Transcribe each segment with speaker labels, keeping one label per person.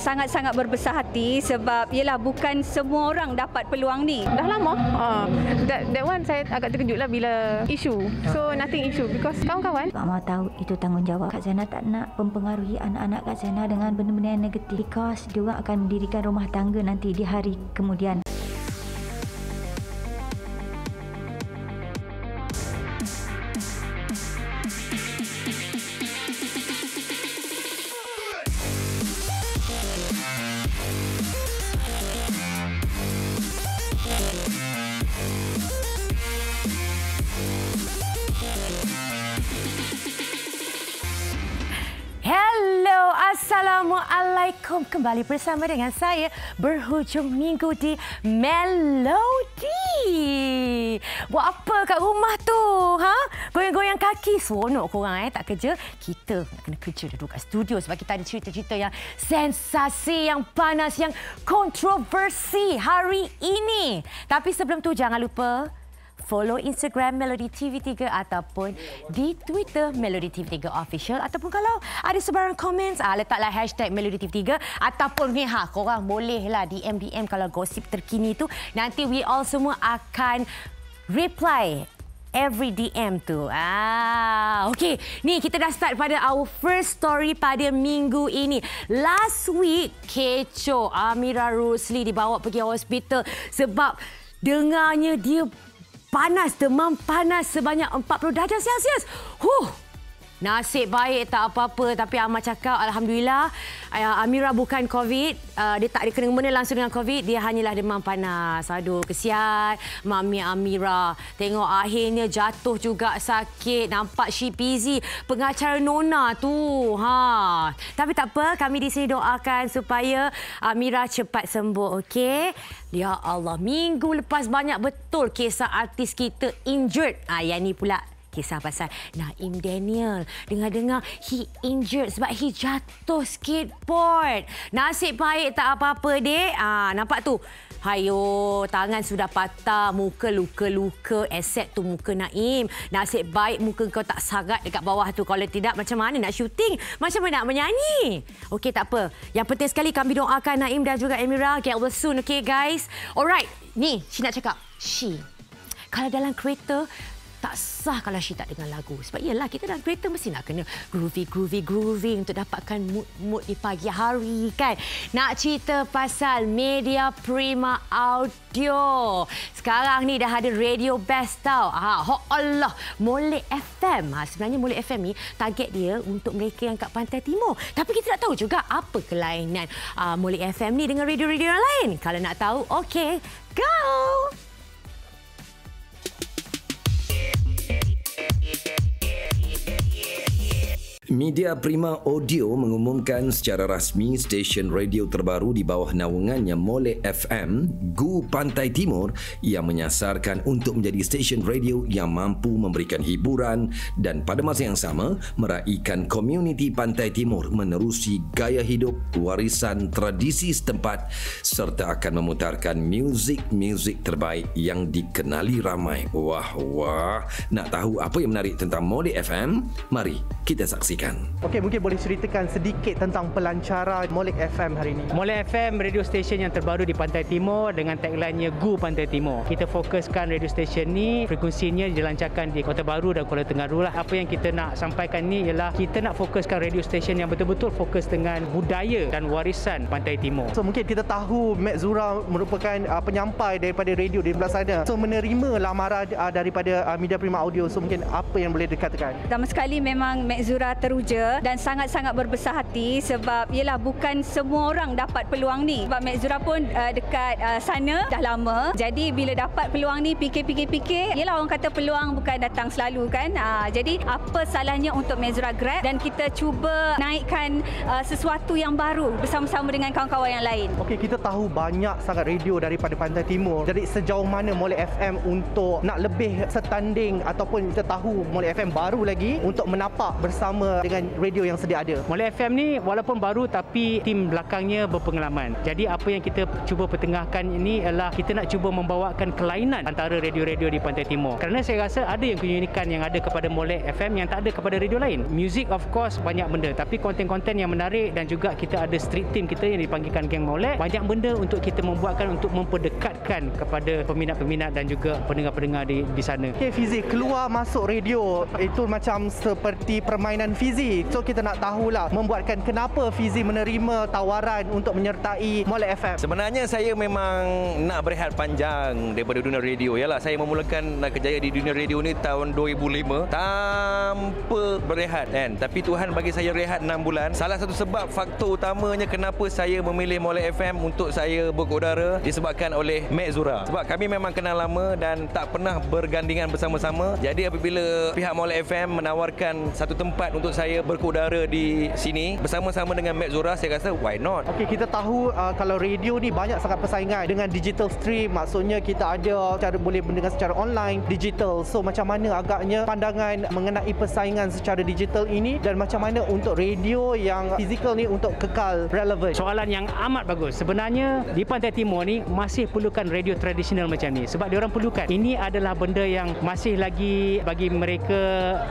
Speaker 1: sangat-sangat berbesar hati sebab yelah bukan semua orang dapat peluang ni.
Speaker 2: Dah lama. That one saya agak terkejut lah bila isu. So nothing issue because kawan-kawan.
Speaker 3: Mak Mak tahu itu tanggungjawab. Kak Zainal tak nak mempengaruhi anak-anak Kak Zainal dengan benda-benda yang negatif. Because diorang akan mendirikan rumah tangga nanti di hari kemudian.
Speaker 4: Assalamualaikum, kembali bersama dengan saya berhujung minggu di Melody. Buat apa kat rumah tu? Goyang-goyang kaki. Seronok korang tak kerja. Kita nak kena kerja duduk kat studio sebab kita ada cerita-cerita yang sensasi, yang panas, yang kontroversi hari ini. Tapi sebelum tu jangan lupa follow Instagram Melody TV3 ataupun di Twitter Melody TV3 Official, ataupun kalau ada sebarang komen letaklah hashtag Melody TV3 ataupun ni korang bolehlah DM kalau gosip terkini tu, nanti we all semua akan reply every DM tu. Okey, ni kita dah start pada our first story pada minggu ini. Last week kecoh, Amirah Rosli dibawa pergi hospital sebab dengarnya dia panas, demam panas sebanyak 40 darjah Celsius. Nasib baik tak apa-apa, tapi Amat cakap alhamdulillah Amirah bukan COVID, dia tak ada kena-mena langsung dengan COVID, dia hanyalah demam panas. Aduh, kesian Mami Amirah. Tengok akhirnya jatuh juga sakit, nampak she busy pengacara Nona tu. Tapi tak apa, kami di sini doakan supaya Amirah cepat sembuh, okey? Ya Allah, minggu lepas banyak betul kisah artis kita injured. Yang ni pula kisah pasal Naim Daniel. Dengar-dengar he injured sebab he jatuh skateboard. Nasib baik tak apa-apa, dek. Nampak tu. Hayo, tangan sudah patah, muka luka-luka, except tu muka Naim. Nasib baik muka kau tak sarat dekat bawah tu. Kalau tidak, macam mana nak syuting? Macam mana nak menyanyi? Okey, tak apa. Yang penting sekali kami doakan Naim dan juga Amirah get well soon, okay guys? Alright, ni She nak cakap. She, kalau dalam kereta, tak sah kalau She tak dengar lagu. Sebab iyalah, kita dalam kereta mesti nak kena groovy untuk dapatkan mood di pagi hari, kan? Nak cerita pasal Media Prima Audio. Sekarang ni dah ada Radio Best tau. Allah, Molek FM. Sebenarnya Molek FM ni target dia untuk mereka yang kat Pantai Timur. Tapi kita tak tahu juga apa kelainan Molek FM ni dengan radio-radio yang lain. Kalau nak tahu, okey, go!
Speaker 5: Media Prima Audio mengumumkan secara rasmi stesen radio terbaru di bawah naungannya Molek FM, Gu Pantai Timur, yang menyasarkan untuk menjadi stesen radio yang mampu memberikan hiburan dan pada masa yang sama meraihkan komuniti Pantai Timur menerusi gaya hidup warisan tradisi setempat serta akan memutarkan muzik terbaik yang dikenali ramai. Wah, nak tahu apa yang menarik tentang Molek FM? Mari kita saksikan.
Speaker 6: Okey, mungkin boleh ceritakan sedikit tentang pelancaran Molek FM hari ini.
Speaker 7: Molek FM, radio station yang terbaru di Pantai Timur dengan tagline-nya Gu Pantai Timur. Kita fokuskan radio station ni, frekuensinya dilancarkan di Kota Baru dan Kuala Tenggara lah. Apa yang kita nak sampaikan ni ialah kita nak fokuskan radio station yang betul-betul fokus dengan budaya dan warisan Pantai Timur.
Speaker 6: So mungkin kita tahu Mek Zura merupakan penyampai daripada radio di belah sana. So menerima lamaran daripada Media Prima Audio. So mungkin apa yang boleh dikatakan?
Speaker 1: Pertama sekali memang Mek Zura teruja dan sangat-sangat berbesar hati sebab yelah bukan semua orang dapat peluang ni. Sebab Mek Zura pun dekat sana dah lama. Jadi bila dapat peluang ni fikir, yelah orang kata peluang bukan datang selalu, kan? Jadi apa salahnya untuk Mek Zura grab dan kita cuba naikkan sesuatu yang baru bersama-sama dengan kawan-kawan yang lain.
Speaker 6: Okey, kita tahu banyak sangat radio daripada Pantai Timur. Jadi sejauh mana Molek FM untuk nak lebih setanding ataupun kita tahu Molek FM baru lagi untuk menapak bersama dengan radio yang sedia ada?
Speaker 7: Molek FM ni walaupun baru tapi tim belakangnya berpengalaman. Jadi apa yang kita cuba pertengahkan ini ialah kita nak cuba membawakan kelainan antara radio-radio di Pantai Timur. Kerana saya rasa ada yang keunikan yang ada kepada Molek FM yang tak ada kepada radio lain. Music of course banyak benda, tapi konten-konten yang menarik dan juga kita ada street team kita yang dipanggilkan Geng Molek. Banyak benda untuk kita membuatkan untuk memperdekatkan kepada peminat-peminat dan juga pendengar-pendengar di sana.
Speaker 6: Okay, Fizi, keluar masuk radio itu macam seperti permainan Fizi. So kita nak tahulah membuatkan kenapa Fizi menerima tawaran untuk menyertai Molek FM.
Speaker 8: Sebenarnya saya memang nak berehat panjang daripada dunia radio. Yalah, saya memulakan kerjaya di dunia radio ni tahun 2005 tanpa berehat kan. Tapi Tuhan bagi saya rehat 6 bulan. Salah satu sebab faktor utamanya kenapa saya memilih Molek FM untuk saya berkudara disebabkan oleh Mek Zura. Sebab kami memang kenal lama dan tak pernah bergandingan bersama-sama. Jadi apabila pihak Molek FM menawarkan satu tempat untuk saya berkudara di sini bersama-sama dengan Mek Zura, saya rasa why not?
Speaker 6: Okey, kita tahu kalau radio ni banyak sangat persaingan dengan digital stream. Maksudnya kita ada cara boleh mendengar secara online, digital. So macam mana agaknya pandangan mengenai persaingan secara digital ini dan macam mana untuk radio yang fizikal ni untuk kekal relevan?
Speaker 7: Soalan yang amat bagus. Sebenarnya di Pantai Timur ni masih perlukan radio tradisional macam ni. Sebab diorang perlukan. Ini adalah benda yang masih lagi bagi mereka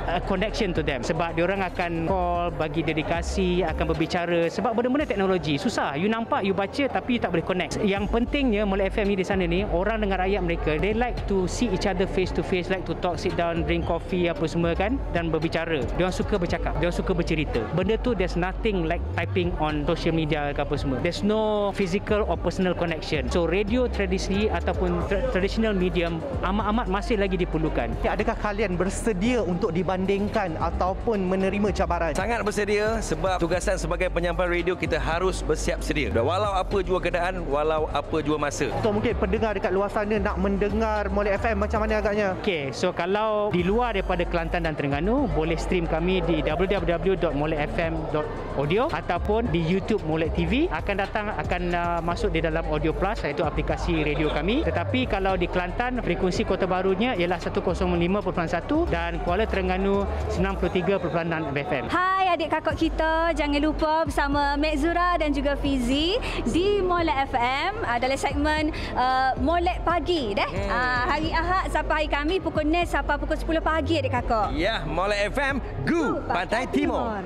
Speaker 7: a connection to them. Sebab diorang akan call, bagi dedikasi, akan berbicara. Sebab benda-benda teknologi susah. You nampak, you baca tapi you tak boleh connect. Yang pentingnya Molek FM ni di sana ni, orang dengan rakyat mereka, they like to see each other face to face, like to talk, sit down, drink coffee apa semua kan, dan berbicara. Diorang suka bercakap, diorang suka bercerita. Benda tu there's nothing like typing on social media ke apa semua. There's no physical or personal connection. So radio tradisi ataupun traditional medium amat-amat masih lagi diperlukan.
Speaker 6: Adakah kalian bersedia untuk dibandingkan ataupun menerima cabaran?
Speaker 8: Sangat bersedia sebab tugasan sebagai penyampai radio kita harus bersiap sedia. Walau apa jua keadaan, walau apa jua masa.
Speaker 6: So mungkin pendengar dekat luar sana nak mendengar Molek FM macam mana agaknya?
Speaker 7: Okey, so kalau di luar daripada Kelantan dan Terengganu, boleh stream kami di www.molekfm.audio ataupun di YouTube Molek TV. Akan masuk di dalam Audio Plus, iaitu aplikasi radio kami. Tetapi kalau di Kelantan, frekuensi Kota Barunya ialah 105.1 dan Kuala Terengganu 93.6 FM.
Speaker 1: Hai adik kakak kita, jangan lupa bersama Mek Zura dan juga Fizi di Molek FM dalam segmen Molek Pagi hari Ahad sampai hari Khamis pukul 9 sampai pukul 10 pagi adik kakak.
Speaker 8: Ya, Molek FM Go Pantai Timur.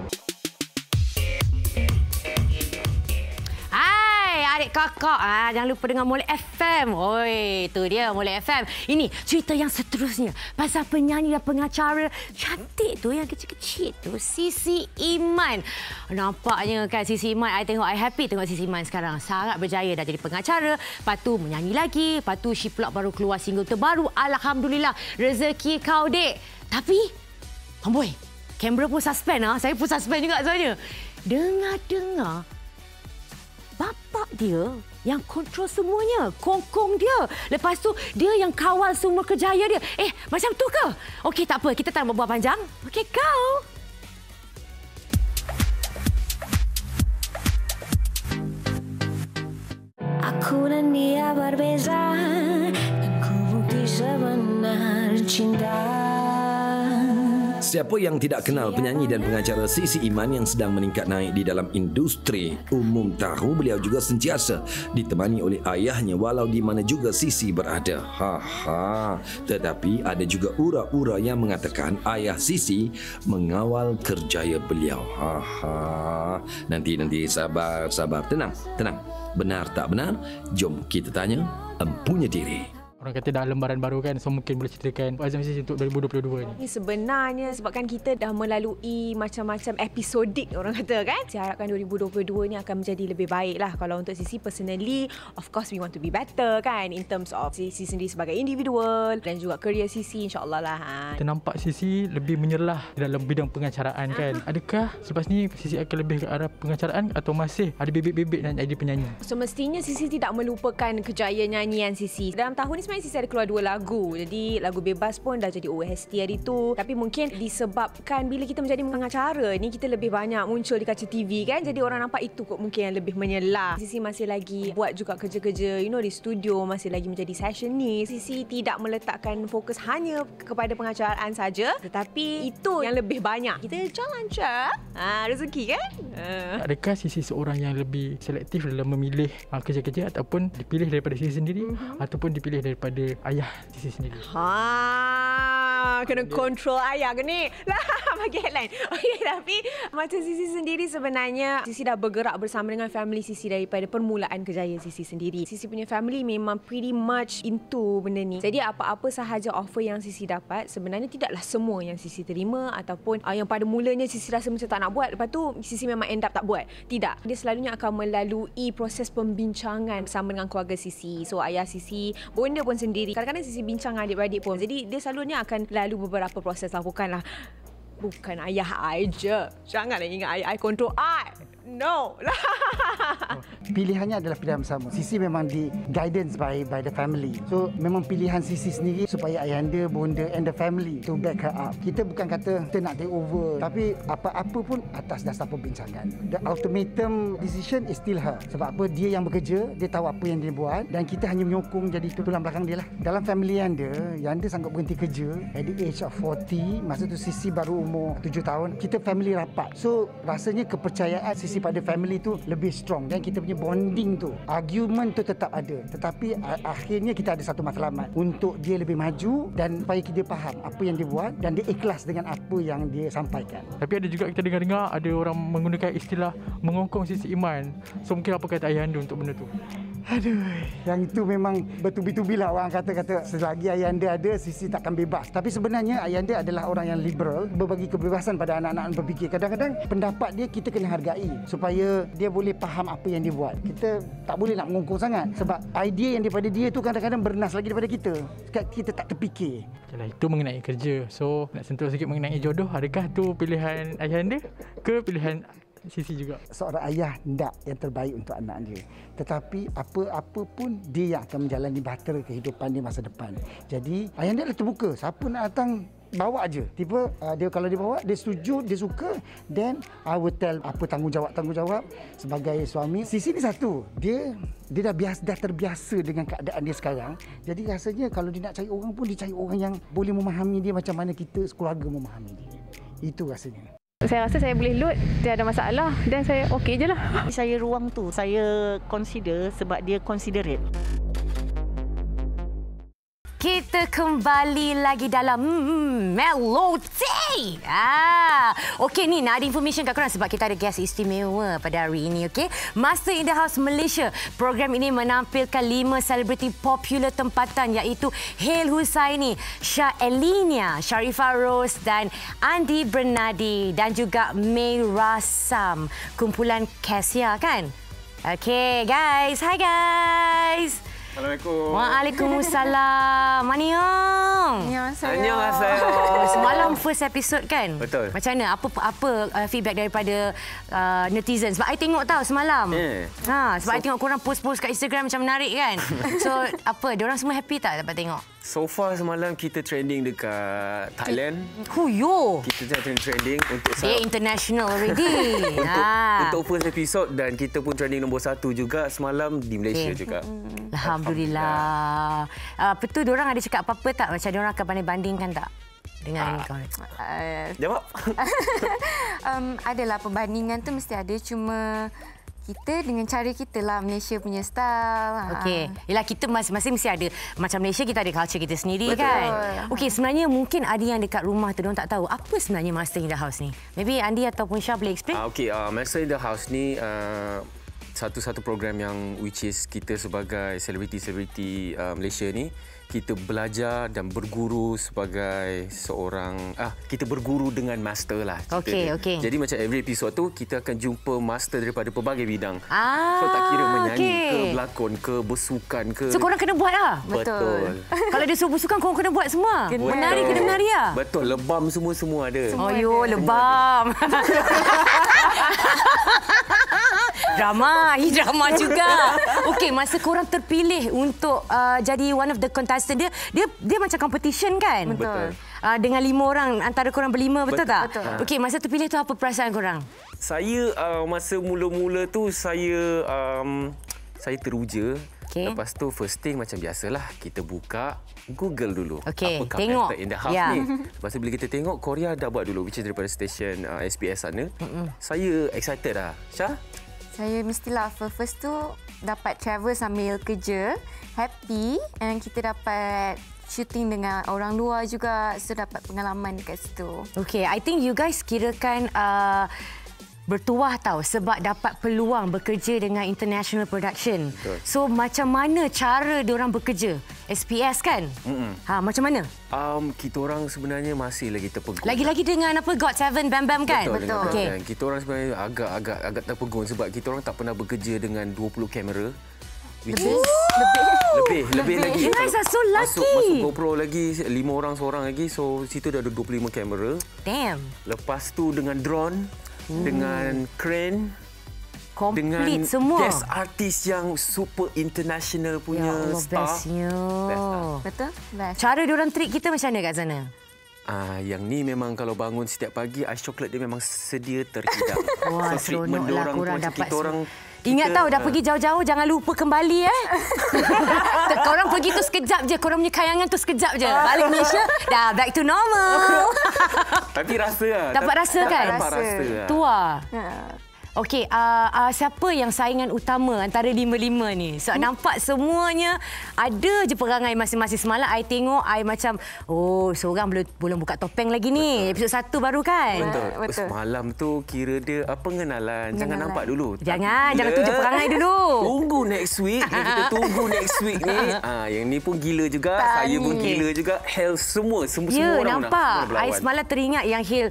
Speaker 4: Adik kakak, jangan lupa dengan Molek FM. Oi, itu dia Molek FM. Ini cerita yang seterusnya pasal penyanyi dan pengacara cantik tu yang kecil-kecil tu, Sisi Iman. Nampaknya kan Sisi Iman, I happy tengok Sisi Iman sekarang. Sangat berjaya dah jadi pengacara, lepas tu menyanyi lagi, lepas tu she pula baru keluar single terbaru. Alhamdulillah, rezeki kau dek. Tapi, Homeboy, kamera pun suspend saya pun suspend juga sebenarnya. Dengar-dengar bapak dia yang kontrol semuanya, kongkong dia. Lepas tu dia yang kawal semua kerjaya dia. Macam tu ke? Okey, tak apa, kita tak nak berbual panjang. Okey, kau.
Speaker 9: Aku dan dia berbeza dan ku bukti sebenar cinta.
Speaker 5: Siapa yang tidak kenal penyanyi dan pengacara Sisi Iman yang sedang meningkat naik di dalam industri? Umum tahu beliau juga sentiasa ditemani oleh ayahnya walau di mana juga Sisi berada. Tetapi ada juga ura-ura yang mengatakan ayah Sisi mengawal kerjaya beliau. Nanti sabar, tenang. Benar tak benar? Jom kita tanya empunya diri.
Speaker 10: Orang kata dah lembaran baru kan, so mungkin boleh ceritakan azam Sisi untuk 2022 ni.
Speaker 11: Sebenarnya sebabkan kita dah melalui macam-macam episodik orang kata kan. Saya harapkan 2022 ni akan menjadi lebih baik lah. Kalau untuk Sisi personally, of course we want to be better kan, in terms of Sisi sendiri sebagai individual dan juga kerjaya Sisi, insyaAllah lah.
Speaker 10: Kita nampak Sisi lebih menyerlah dalam bidang pengacaraan kan. Adakah selepas ni Sisi akan lebih ke arah pengacaraan atau masih ada bebek-bebek nak jadi penyanyi?
Speaker 11: Semestinya Sisi tidak melupakan kejayaan nyanyian Sisi. Dalam tahun ni sebenarnya Sisi ada keluar 2 lagu. Jadi lagu Bebas pun dah jadi OST hari tu. Tapi mungkin disebabkan bila kita menjadi pengacara ni, kita lebih banyak muncul di kaca TV kan. Jadi orang nampak itu kot mungkin yang lebih menyelah. Sisi masih lagi buat juga kerja-kerja di studio, masih lagi menjadi sessionist. Sisi tidak meletakkan fokus hanya kepada pengacaraan saja, tetapi itu yang lebih banyak. Kita jalan je. Rezeki kan?
Speaker 10: Adakah Sisi seorang yang lebih selektif dalam memilih kerja-kerja ataupun dipilih daripada Sisi sendiri ataupun dipilih daripada ayah Sisi sendiri?
Speaker 11: Kena kontrol ayah ke ni? Lah, bagi headline. Okey, tapi macam Sisi sendiri sebenarnya Sisi dah bergerak bersama dengan family Sisi daripada permulaan kejayaan Sisi sendiri. Sisi punya family memang pretty much into benda ni. Jadi apa-apa sahaja offer yang Sisi dapat, sebenarnya tidaklah semua yang Sisi terima ataupun yang pada mulanya Sisi rasa macam tak nak buat, lepas tu Sisi memang end up tak buat. Tidak. Dia selalunya akan melalui proses pembincangan bersama dengan keluarga Sisi. So ayah Sisi, bonda pun sendiri. Kadang-kadang Sisi bincang dengan adik-beradik pun. Jadi dia selalunya akan lalu beberapa proses lah. Bukan ayah I je. Janganlah ingat ayah I kontrol I. No.
Speaker 12: Pilihannya adalah pilihan bersama. Sisi memang di guidance by the family. So memang pilihan Sisi sendiri supaya ayahanda, bonda and the family to back her up. Kita bukan kata kita nak take over, tapi apa-apa pun atas dasar perbincangan. The ultimatum decision is still her. Sebab apa? Dia yang bekerja, dia tahu apa yang dia buat dan kita hanya menyokong jadi tulang belakang dia lah. Dalam family Yanda sanggup berhenti kerja at the age of 40. Masa tu Sisi baru umur 7 tahun. Kita family rapat. So rasanya kepercayaan Sisi pada family tu lebih strong dan kita punya bonding tu, argument tu tetap ada, tetapi akhirnya kita ada satu matlamat untuk dia lebih maju dan supaya dia faham apa yang dia buat dan dia ikhlas dengan apa yang dia sampaikan.
Speaker 10: Tapi ada juga kita dengar-dengar ada orang menggunakan istilah mengongkong Sisi Iman. So mungkin apa kata ayahanda untuk benda tu?
Speaker 12: Aduh, yang itu memang bertubi-tubi lah orang kata selagi ayahanda ada, Sisi takkan bebas. Tapi sebenarnya ayahanda adalah orang yang liberal, berbagi kebebasan pada anak-anak berfikir. Kadang-kadang pendapat dia kita kena hargai supaya dia boleh faham apa yang dia buat. Kita tak boleh nak mengongkong sangat sebab idea yang daripada dia tu kadang-kadang bernas lagi daripada kita. Kita tak terfikir.
Speaker 10: Yalah, itu mengenai kerja. So, nak sentuh sikit mengenai jodoh. Adakah tu pilihan ayahanda ke pilihan Sisi juga?
Speaker 12: Seorang ayah hendak yang terbaik untuk anak dia. Tetapi apa-apa pun dia yang akan menjalani bahtera kehidupan dia masa depan. Jadi ayahanda dah terbuka. Siapa nak datang bawa aje. Tiba dia kalau dia bawa, dia setuju, dia suka, then I will tell apa tanggungjawab sebagai suami. Sisi ni satu, dia dah terbiasa dengan keadaan dia sekarang. Jadi rasanya kalau dia nak cari orang pun dia cari orang yang boleh memahami dia macam mana kita sekeluarga memahami dia. Itu rasanya.
Speaker 2: Saya rasa saya boleh load, tiada masalah dan saya okey je lah.
Speaker 13: Saya ruang tu, saya consider sebab dia considerate.
Speaker 4: Kita kembali lagi dalam Melody. Okey ni nak ada information kat korang sebab kita ada guest istimewa pada hari ini. Okey, Master in the House Malaysia. Program ini menampilkan 5 selebriti popular tempatan iaitu Hail Husaini, Shah Elinia, Sharifah Rose dan Andi Bernadi dan juga May Rasam. Kumpulan Cassia kan? Okey guys, hi guys.
Speaker 14: Assalamualaikum.
Speaker 4: Waalaikumsalam. Maniong.
Speaker 14: Annyeonghaseyo.
Speaker 4: Semalam first episode kan?
Speaker 14: Betul.
Speaker 4: Macam mana? Apa feedback daripada netizen? Sebab I tengok tahu semalam. Sebab I tengok korang post-post kat Instagram macam menarik kan? So apa? Diorang semua happy tak dapat tengok?
Speaker 14: So far semalam kita trending dekat Thailand.
Speaker 4: Huyo.
Speaker 14: Kita trending untuk
Speaker 4: international already.
Speaker 14: untuk first episode dan kita pun trending nombor 1 juga semalam di Malaysia juga.
Speaker 4: Alhamdulillah. Apa tu diorang ada cakap apa-apa tak? Macam diorang akan pandai bandingkan tak? Dengan
Speaker 14: jawab.
Speaker 15: Adalah perbandingan tu mesti ada, cuma kita dengan cara kita lah, Malaysia punya style.
Speaker 4: Okey. Yalah kita masing-masing mesti ada. Macam Malaysia kita ada culture kita sendiri. Betul. Kan. Okey, sebenarnya mungkin ada yang dekat rumah tu diorang tak tahu apa sebenarnya Master in the House ni. Maybe Andi ataupun Shah boleh explain?
Speaker 14: Okey, Master in the House ni satu-satu program yang which is kita sebagai selebriti-selebriti Malaysia ni kita belajar dan berguru sebagai seorang kita berguru dengan master lah.
Speaker 4: Okey.
Speaker 14: Jadi macam every episode tu kita akan jumpa master daripada pelbagai bidang. So tak kira menyanyi ke, berlakon ke, bersukan ke.
Speaker 4: So korang kena buat lah.
Speaker 14: Betul.
Speaker 4: Kalau dia suruh bersukan korang kena buat semua. Menari kena menari lah.
Speaker 14: Betul. Lebam semua ada.
Speaker 4: Lebam. Drama juga. Okey, masa korang terpilih untuk jadi one of the contestant, dia macam competition kan?
Speaker 15: Betul.
Speaker 4: Dengan 5 orang antara korang berlima, betul tak?
Speaker 15: Betul.
Speaker 4: Okey, masa terpilih tu apa perasaan korang?
Speaker 14: Saya masa mula-mula tu saya teruja.
Speaker 4: Okay.
Speaker 14: Lepas tu first thing macam biasalah, kita buka Google dulu.
Speaker 4: Okay,
Speaker 14: apakah
Speaker 4: tengok.
Speaker 14: Method in the House ni. Lepas tu bila kita tengok, Korea dah buat dulu, which is daripada stesen SBS sana. Saya excited lah. Syah?
Speaker 15: Saya mestilah first tu dapat travel sambil kerja, happy, and kita dapat shooting dengan orang luar juga, so dapat pengalaman dekat situ.
Speaker 4: Okay, I think you guys kirakan bertuah tau sebab dapat peluang bekerja dengan international production.
Speaker 14: Betul.
Speaker 4: So macam mana cara diorang bekerja? SPS kan? Macam mana?
Speaker 14: Kita orang sebenarnya masih lagi terpegun.
Speaker 4: Lagi-lagi dengan apa GOT7 Bam Bam kan?
Speaker 14: Betul.
Speaker 4: Okay.
Speaker 14: Kita orang sebenarnya agak terpegun sebab kita orang tak pernah bekerja dengan 20 kamera. Lebih lagi.
Speaker 4: You guys are so lucky.
Speaker 14: Masuk GoPro lagi 5 orang seorang lagi, so situ dah ada 25 kamera.
Speaker 4: Damn.
Speaker 14: Lepas tu dengan drone, dengan crane,
Speaker 4: complete
Speaker 14: dengan
Speaker 4: semua.
Speaker 14: guest artis yang super international punya star.
Speaker 4: Bestnya.
Speaker 15: Betul? Best.
Speaker 4: Cara diorang treat kita macam mana kat sana?
Speaker 14: Yang ni memang kalau bangun setiap pagi, ais coklat dia memang sedia terhidang.
Speaker 4: Wah,
Speaker 14: so, treatment
Speaker 4: seronoklah
Speaker 14: diorang
Speaker 4: korang
Speaker 14: tu
Speaker 4: dapat.
Speaker 14: kita orang.
Speaker 4: Ingat tahu dah pergi jauh-jauh, jangan lupa kembali korang pergi tu sekejap je, korang punya kayangan tu sekejap je. Balik Malaysia, dah back to normal.
Speaker 14: Tapi rasa lah.
Speaker 4: Dapat rasa kan?
Speaker 14: Dapat rasa lah.
Speaker 4: Tua. Okey, siapa yang saingan utama antara 5-5 ni? So, nampak semuanya ada je perangai masing-masing. Semalam I tengok, I macam, seorang belum buka topeng lagi ni. Episod 1 baru kan?
Speaker 14: Betul. Semalam tu kira dia pengenalan. Jangan nampak dulu.
Speaker 4: Jangan tunjuk perangai dulu.
Speaker 14: Tunggu next week. Kita tunggu next week ni. Yang ni pun gila juga. Saya pun gila juga. Hell semua orang
Speaker 4: nampak. I semalam teringat yang Hil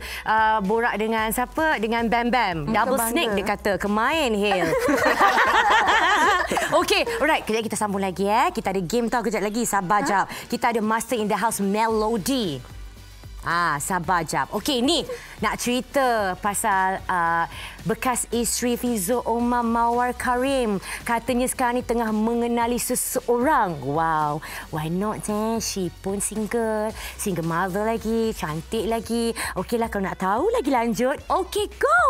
Speaker 4: borak dengan siapa? Dengan Bam Bam. Double Snake. Dia kata, kemain Hale. Okey, alright. Kejap kita sambung lagi. Kita ada game tau kejap lagi. Sabar jap. Kita ada Master in the House Melody. Sabar jap. Okey, ni nak cerita pasal bekas isteri Fizo Omar Mawar Karim. Katanya sekarang ni tengah mengenali seseorang. Wow, why not She pun single mother lagi, cantik lagi. Okeylah, kalau nak tahu lagi lanjut, okey, go.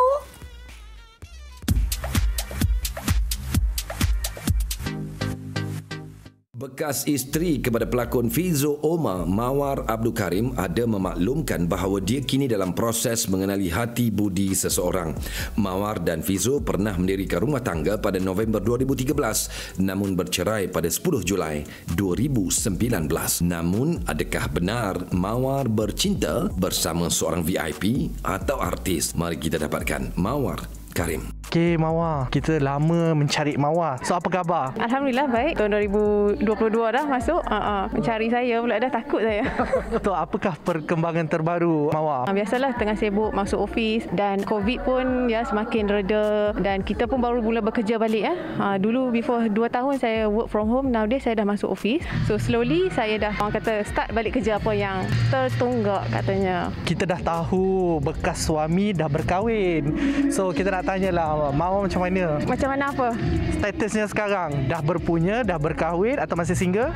Speaker 5: Bekas isteri kepada pelakon Fizo Omar, Mawar Abdul Karim, ada memaklumkan bahawa dia kini dalam proses mengenali hati budi seseorang. Mawar dan Fizo pernah mendirikan rumah tangga pada November 2013 namun bercerai pada 10 Julai 2019. Namun, adakah benar Mawar bercinta bersama seorang VIP atau artis? Mari kita dapatkan Mawar Karim.
Speaker 6: Okey, Mawar. Kita lama mencari Mawar. So, apa khabar?
Speaker 2: Alhamdulillah, baik. Tahun 2022 dah masuk. Mencari saya pula dah takut saya.
Speaker 6: So, apakah perkembangan terbaru, Mawar?
Speaker 2: Biasalah, tengah sibuk masuk office dan COVID pun semakin reda dan kita pun baru mula bekerja balik. Dulu before 2 tahun saya work from home. Nowadays saya dah masuk office. So, slowly saya dah start balik kerja apa yang tertunggak katanya.
Speaker 6: Kita dah tahu bekas suami dah berkahwin. So, kita nak tanyalah, Mawar macam mana?
Speaker 2: Macam mana apa?
Speaker 6: Statusnya sekarang, dah berpunya, dah berkahwin atau masih single?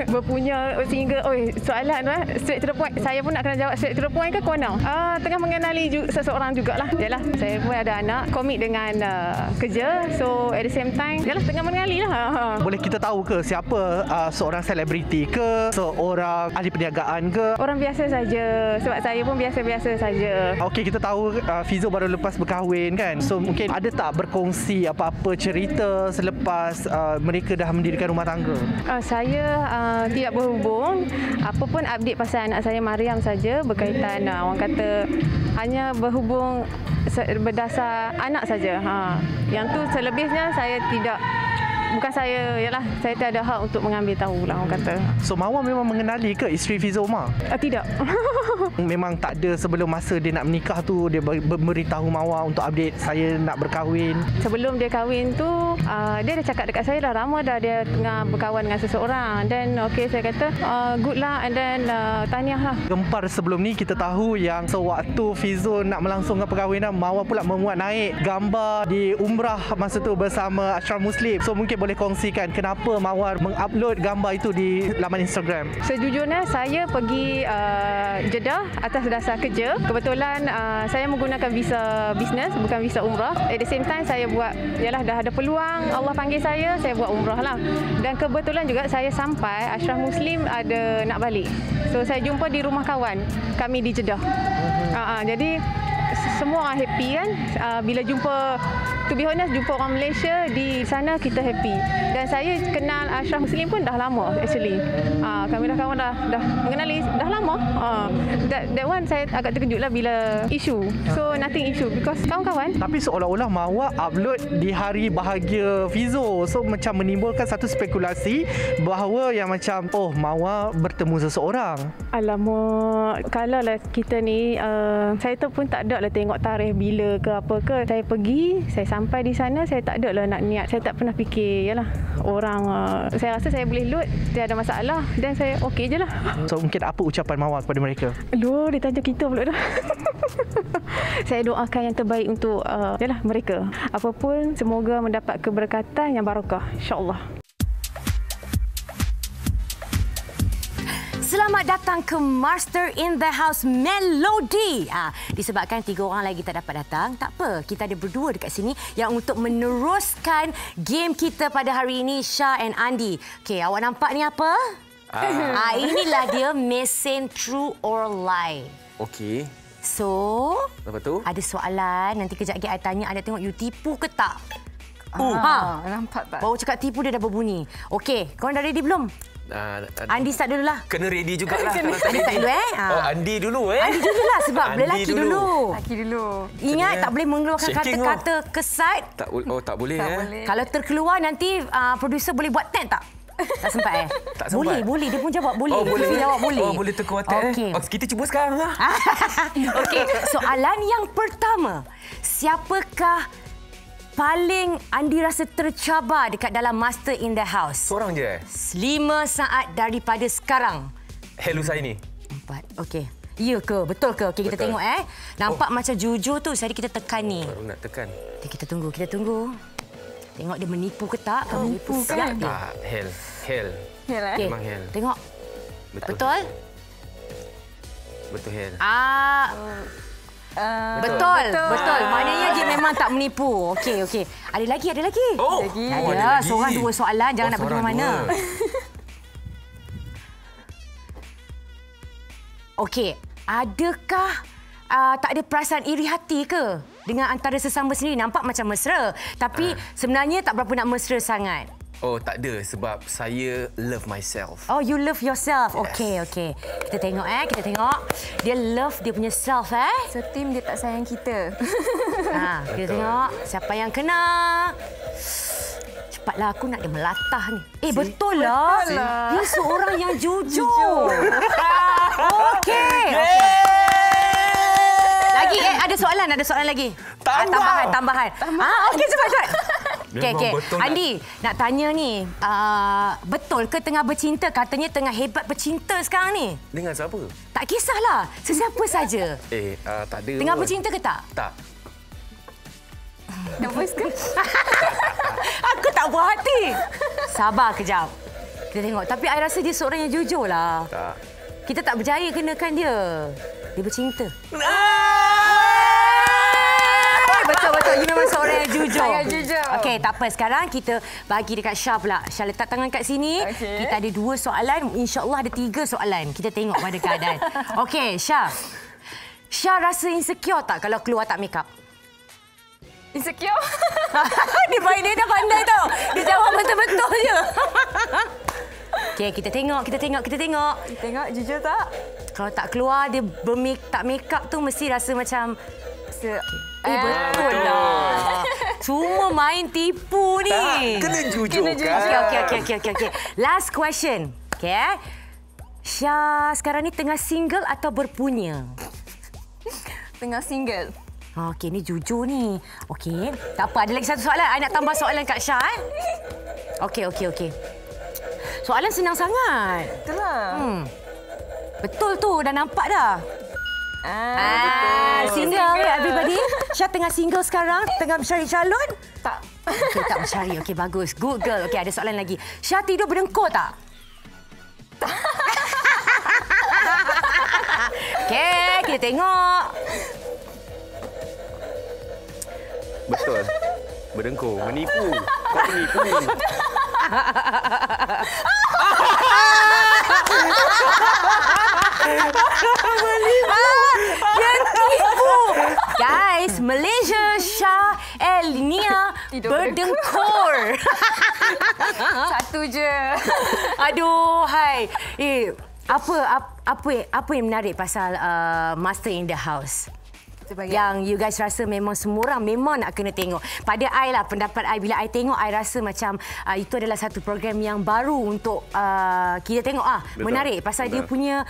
Speaker 2: Berpunya, single. Soalan straight to the point. Saya pun nak kena jawab straight to the point ke kau nak? Tengah mengenali seseorang jugalah. Yalah, saya pun ada anak, komit dengan kerja. So at the same time, yalah tengah mengenali lah.
Speaker 6: Boleh kita tahu ke siapa seorang selebriti ke, seorang ahli perniagaan ke?
Speaker 2: Orang biasa saja. Sebab saya pun biasa-biasa saja.
Speaker 6: Okey, kita tahu Fizo baru lepas berkahwin kan. So mungkin ada tak berkongsi apa-apa cerita selepas mereka dah mendirikan rumah tangga?
Speaker 2: Saya tidak berhubung. Apa pun update pasal anak saya Mariam saja berkaitan orang kata hanya berhubung berdasar anak saja. Yang tu selebihnya saya tidak bukan saya, yalah, saya tiada hak untuk mengambil tahu lah orang kata.
Speaker 6: So Mawar memang mengenali ke isteri Fiza Umar?
Speaker 2: Tidak.
Speaker 6: Memang tak ada sebelum masa dia nak menikah tu dia beritahu Mawar untuk update saya nak berkahwin.
Speaker 2: Sebelum dia kahwin tu dia dah cakap dekat saya dah lama dah dia tengah berkawan dengan seseorang. Dan saya kata good lah and then tahniah lah.
Speaker 6: Gempar sebelum ni kita tahu yang sewaktu Fizo nak melangsungkan perkahwinan, Mawar pula memuat naik gambar di umrah masa tu bersama Ashraf Muslim. So mungkin boleh kongsikan kenapa Mawar mengupload gambar itu di laman Instagram?
Speaker 2: Sejujurnya saya pergi Jeddah atas dasar kerja. Kebetulan saya menggunakan visa bisnes bukan visa umrah. At the same time saya buat, yalah dah ada peluang Allah panggil saya buat umrah lah. Dan kebetulan juga saya sampai Ashraf Muslim ada nak balik. So saya jumpa di rumah kawan kami di Jeddah. Jadi semua orang happy kan bila jumpa, to be honest, jumpa orang Malaysia di sana kita happy. Dan saya kenal Ashraf Muslim pun dah lama actually. Kami dah kawan dah mengenali dah lama. That one saya agak terkejut lah bila isu. So nothing issue because kawan-kawan.
Speaker 6: Tapi seolah-olah Mawar upload di hari bahagia Fizo. So macam menimbulkan satu spekulasi bahawa yang macam Mawar bertemu seseorang.
Speaker 2: Alamak, kalau lah kita ni saya tu pun tak ada lah tengok tarikh bila ke apa ke. Saya pergi, saya sampai di sana, saya tak ada lah nak niat. Saya tak pernah fikir, yalah, orang saya rasa saya boleh load, tiada masalah dan saya okey je lah.
Speaker 6: So mungkin apa ucapan Mawar kepada mereka?
Speaker 2: Aduh, dia tanya kita pula dah. Saya doakan yang terbaik untuk yalah, mereka. Apapun, semoga mendapat keberkatan yang barakah, insya-Allah.
Speaker 4: Selamat datang ke Master in the House Melody. Disebabkan 3 orang lagi tak dapat datang, tak apa. Kita ada berdua dekat sini yang untuk meneruskan game kita pada hari ini, Syah and Andi. Okey, awak nampak ni apa? Inilah dia mesin true or lie.
Speaker 14: Okey.
Speaker 4: So,
Speaker 14: apa tu?
Speaker 4: Ada soalan, nanti kejap lagi I tanya anda tengok you tipu ke tak?
Speaker 15: Nampak tak?
Speaker 4: Baru cakap tipu dia dah berbunyi. Okey, korang dah ready belum? Andi start dululah.
Speaker 14: Kena ready jugalah.
Speaker 4: Andi start dulu
Speaker 14: Andi dulu
Speaker 4: Andi dululah sebab lelaki dulu.
Speaker 15: Lelaki dulu.
Speaker 4: Ingat tak boleh mengeluarkan kata-kata kesat.
Speaker 14: Tak boleh.
Speaker 4: Kalau terkeluar nanti producer boleh buat tag tak? Tak sempat
Speaker 14: Tak sempat.
Speaker 4: Boleh. Dia pun jawab boleh.
Speaker 14: Boleh.
Speaker 4: Dia jawab boleh.
Speaker 14: Boleh terkuat.
Speaker 4: Okey.
Speaker 14: Kita cuba sekarang lah.
Speaker 4: Okey, soalan yang pertama. Siapakah paling Andi rasa tercabar dekat dalam Master in the House?
Speaker 14: Seorang je
Speaker 4: 5 saat daripada sekarang.
Speaker 14: Hello saya ni.
Speaker 4: 4. Okey. Ya ke? Betul ke? Okey, kita tengok Nampak macam jujur tu. Jadi kita tekan ni.
Speaker 14: Baru nak tekan.
Speaker 4: Kita tunggu. Tengok dia menipu ke tak? Kalau menipu siap dia.
Speaker 14: Hell.
Speaker 4: Okay.
Speaker 14: Memang hell.
Speaker 4: Tengok. Betul?
Speaker 14: Betul hell.
Speaker 4: Betul. Maknanya dia memang tak menipu. Okey. Ada lagi.
Speaker 14: Ada
Speaker 4: lagi. Seorang 2 soalan. Jangan nak pergi mana-mana. Okey. Adakah tak ada perasaan iri hati ke dengan antara sesama sendiri? Nampak macam mesra. Tapi sebenarnya tak berapa nak mesra sangat.
Speaker 14: Tak ada sebab saya love myself.
Speaker 4: Oh, you love yourself. Yes. Okey. Kita tengok Dia love dia punya self
Speaker 15: So tim dia tak sayang kita.
Speaker 4: Kita tengok siapa yang kena. Cepatlah, aku nak dia melatah ni. Betul lah. Dia seorang yang jujur. Okey. Lagi ada soalan lagi. Tambahan. Okey, cepat. Okey. Andi, nak tanya ni, betul ke tengah bercinta? Katanya tengah hebat bercinta sekarang ni.
Speaker 14: Dengan siapa?
Speaker 4: Tak kisahlah, sesiapa saja.
Speaker 14: Tak ada.
Speaker 4: Tengah bercinta ke tak?
Speaker 14: Tak.
Speaker 15: Nervous ke?
Speaker 4: Aku tak buat hati. Sabar kejap. Kita tengok. Tapi I rasa dia seorang yang jujur lah.
Speaker 14: Tak.
Speaker 4: Kita tak berjaya kenakan dia. Dia bercinta. Betul. You memang seorang yang jujur.
Speaker 15: Sangat jujur.
Speaker 4: Okey, tak apa. Sekarang kita bagi dekat Syah pula. Syah letak tangan kat sini. Okay. Kita ada 2 soalan. InsyaAllah ada 3 soalan. Kita tengok pada keadaan. Okey, Syah. Syah rasa insecure tak kalau keluar tak make up?
Speaker 15: Insecure?
Speaker 4: Dia dah pandai tau. Dia jawab betul-betul je. Okey, kita tengok.
Speaker 15: Tengok, jujur tak?
Speaker 4: Kalau tak keluar, dia tak make up tu mesti rasa macam...
Speaker 15: Betul
Speaker 4: lah. Semua main tipu ni.
Speaker 14: Tak, kena jujur kan.
Speaker 4: Okey. Last question. Okey. Syah sekarang ni tengah single atau berpunya?
Speaker 15: Tengah single.
Speaker 4: Okey, ni jujur ni. Okey. Tak apa, ada lagi satu soalan. I nak tambah soalan kat Syah. Okey. Soalan senang sangat.
Speaker 15: Betul lah.
Speaker 4: Betul tu, dah nampak dah.
Speaker 15: Betul.
Speaker 4: Single everybody. Syah tengah single sekarang, tengah mencari calon?
Speaker 15: Tak.
Speaker 4: Okey, tak mencari. Okey, bagus. Good girl. Okey, ada soalan lagi. Syah tidur berdengkur tak? Okey, kita tengok.
Speaker 14: Betul. Berdengkur. Menipu. Kau penipu.
Speaker 4: Dia tipu. Guys, Malaysia, Syah, Elnia berdengkur.
Speaker 15: Satu je.
Speaker 4: Aduh, hai. Apa yang menarik pasal Master in the House? Yang you guys rasa memang semua orang memang nak kena tengok. Pada I lah, pendapat I, bila I tengok, I rasa macam itu adalah satu program yang baru untuk kita tengok. Menarik pasal dia punya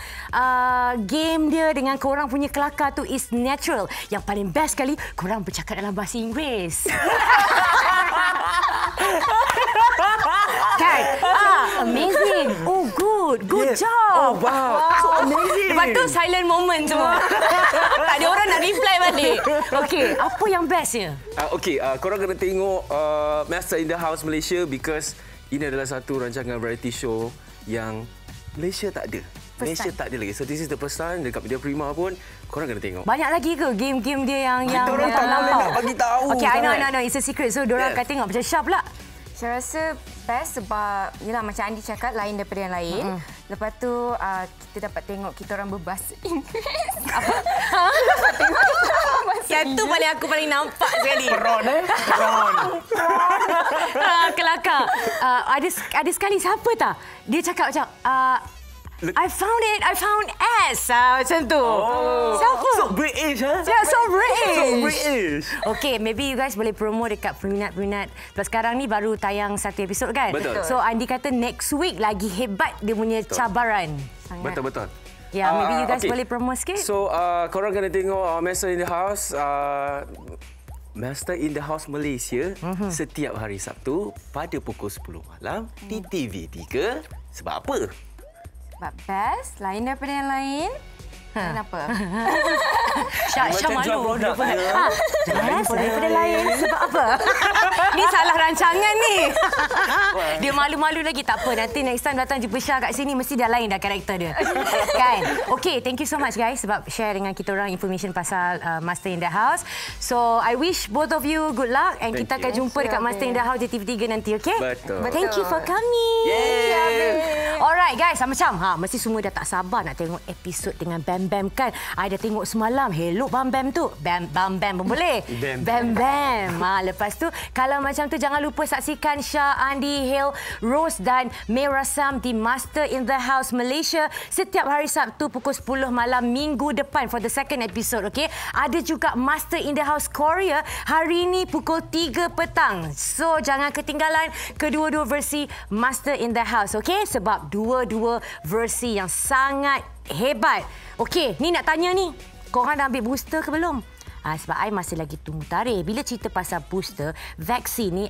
Speaker 4: game dia dengan korang punya kelakar tu is natural. Yang paling best sekali, korang bercakap dalam bahasa Inggeris. Kan? Amazing. Oh, good job.
Speaker 14: Oh, wow. So amazing.
Speaker 4: Lepas tu silent moment semua. Tak ada orang nak reply balik. Okey, apa yang bestnya?
Speaker 14: Korang kena tengok Master in the House Malaysia because ini adalah satu rancangan variety show yang Malaysia tak ada. Malaysia tak ada lagi. So this is the first time dekat Media Prima pun korang kena tengok.
Speaker 4: Banyak lagi ke game-game dia yang
Speaker 14: orang tak boleh nak bagi tahu.
Speaker 4: Okey, I know. It's a secret. So diorang akan tengok macam Syah pula.
Speaker 15: Saya rasa best sebab yelah macam Andi cakap lain daripada yang lain. Lepas tu kita dapat tengok kita orang berbahasa Inggeris. Dapat tengok kita orang bahasa
Speaker 4: Yang tu aku paling nampak sekali.
Speaker 14: Peron.
Speaker 4: Kelakar. Ada sekali siapa tak? Dia cakap macam I found S. Macam tu. Siapa?
Speaker 14: So British,
Speaker 4: Yeah, so British.
Speaker 14: So British.
Speaker 4: Okay, maybe you guys boleh promo dekat peminat-peminat. Sekarang ni baru tayang satu episod kan?
Speaker 14: Betul.
Speaker 4: So Andi kata next week lagi hebat dia punya cabaran.
Speaker 14: Betul.
Speaker 4: Ya, maybe you guys boleh promo sikit.
Speaker 14: So, korang kena tengok Master in the House. Master in the House Malaysia setiap hari Sabtu pada pukul 10 malam di TV3. Sebab apa?
Speaker 15: Sebab best, lain daripada yang lain. Kenapa?
Speaker 4: Syah malu. Best daripada lain. Sebab apa? Ni salah rancangan ni. Dia malu-malu lagi. Tak apa. Nanti next time datang jumpa Syah kat sini, mesti dah lain dah karakter dia. Kan? Okay, thank you so much guys sebab share dengan kita orang information pasal Master in the House. So, I wish both of you good luck and kita akan jumpa dekat Master in the House di TV3 nanti, okay?
Speaker 14: Betul.
Speaker 4: Thank you for coming.
Speaker 14: Yay!
Speaker 4: Alright guys, macam mesti semua dah tak sabar nak tengok episod dengan Bam Bam kan. I dah tengok semalam. Hello Bam Bam tu. Bam pun boleh. Bam Bam. Lepas tu kalau macam tu jangan lupa saksikan Syah, Andi, Hale, Rose dan Mira Sam di Master in the House Malaysia setiap hari Sabtu pukul 10 malam minggu depan for the second episode, okay? Ada juga Master in the House Korea hari ini pukul 3 petang. So jangan ketinggalan kedua-dua versi Master in the House, okay? Sebab dua-dua versi yang sangat hebat. Okey, ni nak tanya ni. Korang dah ambil booster ke belum? Sebab I masih lagi tunggu tarikh. Bila cerita pasal booster, vaksin ni,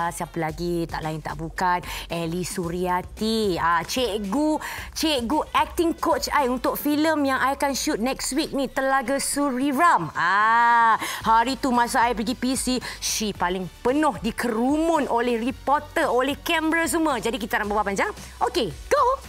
Speaker 4: siapa lagi? Tak lain tak bukan Eli Suryati. Cikgu acting coach I untuk filem yang I akan shoot next week ni, Telaga Suriram. Hari tu masa I pergi PC, she paling penuh dikerumun oleh reporter, oleh kamera semua. Jadi kita nak berbual panjang. Okey, go!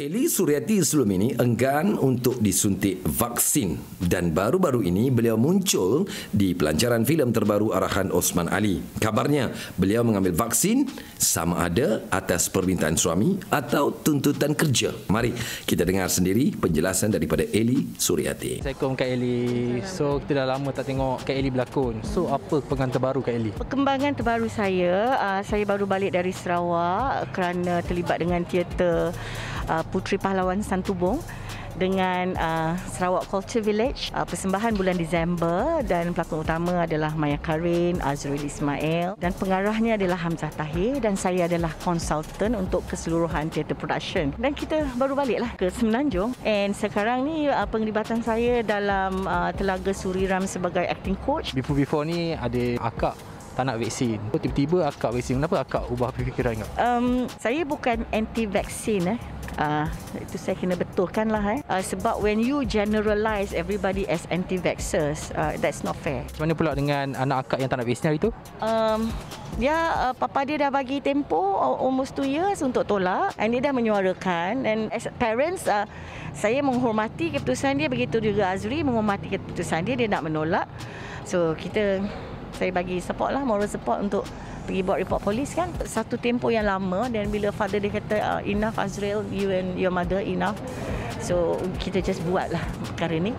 Speaker 5: Eli Suryati sebelum ini enggan untuk disuntik vaksin dan baru-baru ini beliau muncul di pelancaran filem terbaru arahan Osman Ali. Kabarnya beliau mengambil vaksin sama ada atas permintaan suami atau tuntutan kerja. Mari kita dengar sendiri penjelasan daripada Eli Suryati.
Speaker 10: Assalamualaikum Kak Eli. So kita dah lama tak tengok Kak Eli berlakon. So apa perkembangan terbaru Kak Eli?
Speaker 13: Perkembangan terbaru saya baru balik dari Sarawak kerana terlibat dengan teater Puteri Pahlawan Santubong dengan Sarawak Culture Village. Persembahan bulan Disember dan pelakon utama adalah Maya Karin, Azrul Ismail dan pengarahnya adalah Hamzah Tahir dan saya adalah konsultan untuk keseluruhan theatre production. Dan kita baru baliklah ke Semenanjung and sekarang ni penglibatan saya dalam Telaga Suriram sebagai acting coach.
Speaker 10: Before ni ada akak tak nak vaksin. Tiba-tiba akak vaksin. Kenapa akak ubah fikiran kau?
Speaker 13: Saya bukan anti-vaksin. Itu saya kena betulkan lah. Sebab when you generalize everybody as anti-vaxxers, that's not fair.
Speaker 10: Macam mana pula dengan anak akak yang tak nak vaksin hari tu?
Speaker 13: Papa dia dah bagi tempoh almost 2 years untuk tolak and dia dah menyuarakan. And as parents, saya menghormati keputusan dia, begitu juga Azri menghormati keputusan dia nak menolak. So saya bagi support lah, moral support untuk pergi buat report polis kan. Satu tempoh yang lama dan bila father dia kata enough Azrael, you and your mother enough. So kita just buat lah perkara ni.